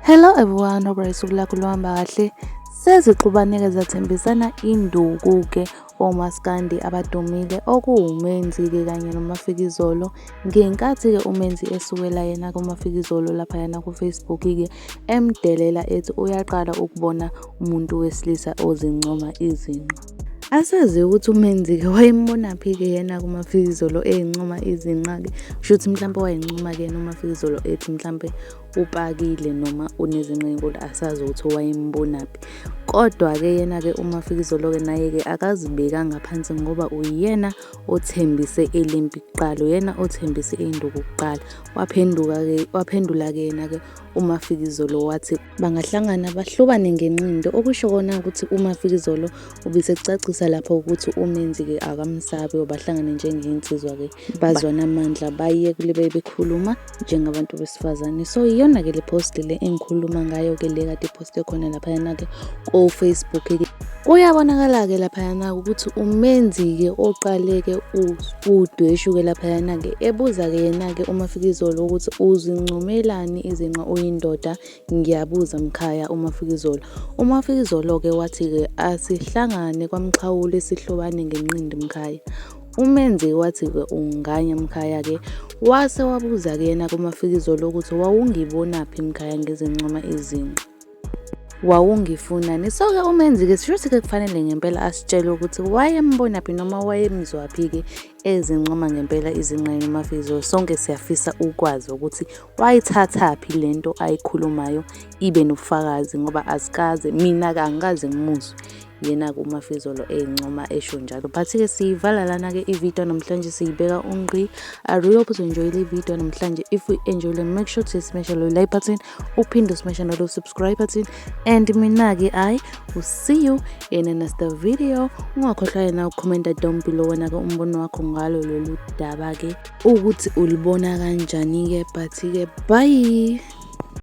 Hello everyone, hope usuku lakho luhamba kahle. Sezixubaneke zathembisana induku-ke omaskandi abadumile okuwuMenzi-ke kanye noMafikizolo. Ngenkathi-ke uMenzi esukela yena kuMafikizolo laphayana ku-Facebook-ke emdelela ethi uyaqala ukubona umuntu wesilisa ozincoma izinqa. Asazi ukuthi uMenzi-ke wayembonaphi-ke yena kuMafikizolo eyincoma izinqa-ke. Kusho ukuthi mhlawumpe wayincoma-ke yena uMafikizolo ethi mhlawumpe upakile noma unezinqa ezinkulu, asazi ukuthi wayembonaphi. Kodwa-ke yena-ke uMafikizolo-ke naye-ke akazibekanga phansi ngoba uyena othembise elimpi kuqala, uyena othembise induku kuqala. Waphendula-ke yena-ke uMafikizolo wathi bangahlangana bahlobane ngenqindo, okusho kona ukuthi uMafikizolo ubesecacisa lapho ukuthi uMenzi-ke akamsabi, bahlangane njengey'nsizwa-ke bazwana amandla baye kule bekhuluma njengabantu besifazane. So iyona-ke le post le engikhuluma ngayo-ke le kade iposte khona laphayana-ke ko-Facebook-ke. Kuyabonakala-ke laphayana ukuthi uMenzi-ke oqale-ke udweshu-ke laphayana-ke ebuza-ke yena-ke uMafikizolo ukuthi uzincomelani izinqa uyindoda, ngiyabuza mkhaya uMafikizolo. uMafikizolo-ke wathi-ke asihlangane kwamxhawule sihlobane ngenqindi mkhaya. uMenzi wathi-ke unganya mkhaya-ke wase wabuza-ke yena kuMafikizolo ukuthi wawungibonaphi mkhaya ngezincoma izinqa, wawungifunani? So-ke uMenzi-ke sisho-ke kufanele ngempela asitshele ukuthi wayembonaphi noma wayemzwaphi-ke ezincoma ngempela izinqa noMafikizolo. Sonke siyafisa ukwazi ukuthi wayithathaphi lento ayikhulumayo ibe nobufakazi, ngoba asikaze, mina-ke angikaze ngimuzwe yena-ke uMafikizolo eyincoma esho njalo. But-ke siyivala lana-ke ividiyo namhlanje, siyibeka ungqi. I really hope uzoenjoyile ividiyo namhlanje. If you enjoyed, make sure to smash the like button, uphinde smash the subscribe button, and mina-ke will see you in the next video. Ungakhohlwa yena ucomment down below wena-ke umbono wakho ngalo lolu daba-ke ukuthi ulibona kanjani-ke. But-ke bye.